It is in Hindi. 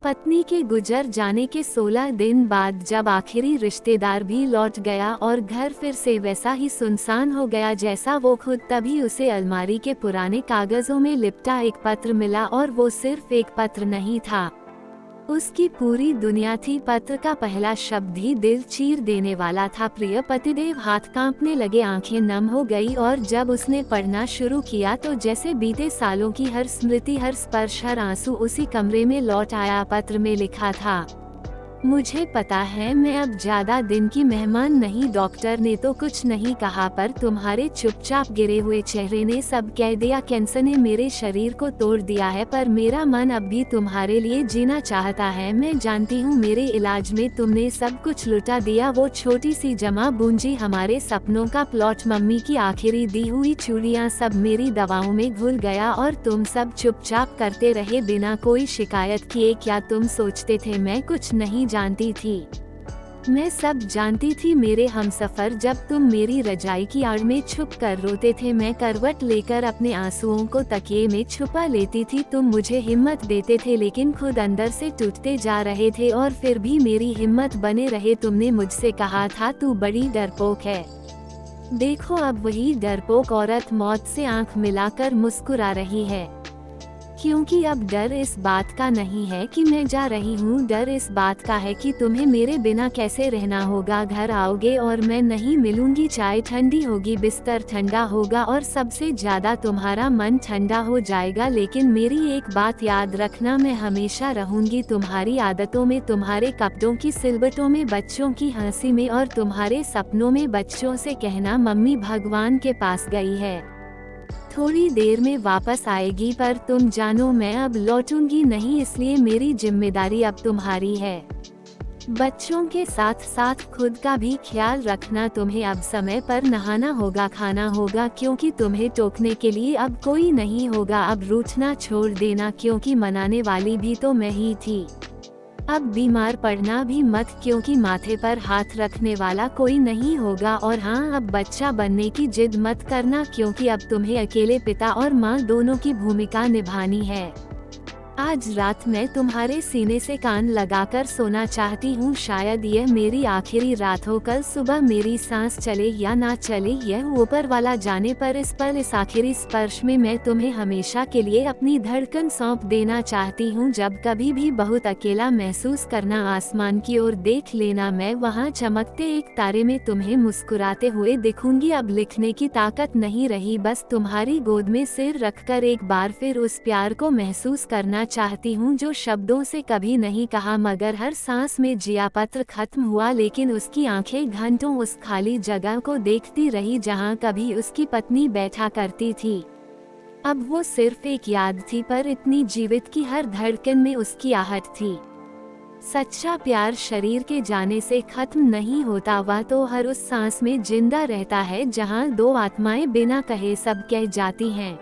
पत्नी के गुजर जाने के 16 दिन बाद जब आखिरी रिश्तेदार भी लौट गया और घर फिर से वैसा ही सुनसान हो गया जैसा वो खुद, तभी उसे अलमारी के पुराने कागजों में लिपटा एक पत्र मिला। और वो सिर्फ एक पत्र नहीं था, उसकी पूरी दुनिया थी। पत्र का पहला शब्द ही दिल चीर देने वाला था। प्रिय पतिदेव। हाथ कांपने लगे, आंखें नम हो गई और जब उसने पढ़ना शुरू किया तो जैसे बीते सालों की हर स्मृति, हर स्पर्श, हर आंसू उसी कमरे में लौट आया। पत्र में लिखा था, मुझे पता है मैं अब ज्यादा दिन की मेहमान नहीं। डॉक्टर ने तो कुछ नहीं कहा, पर तुम्हारे चुपचाप गिरे हुए चेहरे ने सब कह दिया। कैंसर ने मेरे शरीर को तोड़ दिया है, पर मेरा मन अब भी तुम्हारे लिए जीना चाहता है। मैं जानती हूँ मेरे इलाज में तुमने सब कुछ लुटा दिया। वो छोटी सी जमा पूंजी, हमारे सपनों का प्लॉट, मम्मी की आखिरी दी हुई चूड़ियाँ, सब मेरी दवाओं में घुल गया और तुम सब चुपचाप करते रहे बिना कोई शिकायत किए। क्या तुम सोचते थे मैं कुछ नहीं जानती थी? मैं सब जानती थी मेरे हमसफर। जब तुम मेरी रजाई की आड़ में छुप कर रोते थे, मैं करवट लेकर अपने आंसुओं को तकिए में छुपा लेती थी। तुम मुझे हिम्मत देते थे लेकिन खुद अंदर से टूटते जा रहे थे, और फिर भी मेरी हिम्मत बने रहे। तुमने मुझसे कहा था तू बड़ी डरपोक है। देखो अब वही डरपोक औरत मौत से आंख मिलाकर मुस्कुरा रही है, क्योंकि अब डर इस बात का नहीं है कि मैं जा रही हूँ, डर इस बात का है कि तुम्हें मेरे बिना कैसे रहना होगा। घर आओगे और मैं नहीं मिलूंगी, चाय ठंडी होगी, बिस्तर ठंडा होगा और सबसे ज्यादा तुम्हारा मन ठंडा हो जाएगा। लेकिन मेरी एक बात याद रखना, मैं हमेशा रहूंगी तुम्हारी आदतों में, तुम्हारे कपड़ों की सिलवटों में, बच्चों की हंसी में और तुम्हारे सपनों में। बच्चों से कहना मम्मी भगवान के पास गई है, थोड़ी देर में वापस आएगी, पर तुम जानो मैं अब लौटूंगी नहीं, इसलिए मेरी जिम्मेदारी अब तुम्हारी है। बच्चों के साथ साथ खुद का भी ख्याल रखना। तुम्हें अब समय पर नहाना होगा, खाना होगा, क्योंकि तुम्हें टोकने के लिए अब कोई नहीं होगा। अब रूठना छोड़ देना, क्योंकि मनाने वाली भी तो मैं ही थी। अब बीमार पड़ना भी मत, क्योंकि माथे पर हाथ रखने वाला कोई नहीं होगा। और हाँ, अब बच्चा बनने की जिद मत करना, क्योंकि अब तुम्हें अकेले पिता और माँ दोनों की भूमिका निभानी है। आज रात मैं तुम्हारे सीने से कान लगाकर सोना चाहती हूँ। शायद यह मेरी आखिरी रात हो। कल सुबह मेरी सांस चले या ना चले, यह ऊपर वाला जाने, पर इस पल, इस आखिरी स्पर्श में मैं तुम्हें हमेशा के लिए अपनी धड़कन सौंप देना चाहती हूँ। जब कभी भी बहुत अकेला महसूस करना, आसमान की ओर देख लेना, मैं वहाँ चमकते एक तारे में तुम्हें मुस्कुराते हुए दिखूंगी। अब लिखने की ताकत नहीं रही, बस तुम्हारी गोद में सिर रखकर एक बार फिर उस प्यार को महसूस करना चाहती हूँ जो शब्दों से कभी नहीं कहा, मगर हर सांस में जिया। पत्र खत्म हुआ, लेकिन उसकी आंखें घंटों उस खाली जगह को देखती रही जहाँ कभी उसकी पत्नी बैठा करती थी। अब वो सिर्फ एक याद थी, पर इतनी जीवित कि हर धड़कन में उसकी आहट थी। सच्चा प्यार शरीर के जाने से खत्म नहीं होता, वह तो हर उस सांस में जिंदा रहता है जहाँ दो आत्माएं बिना कहे सब कह जाती हैं।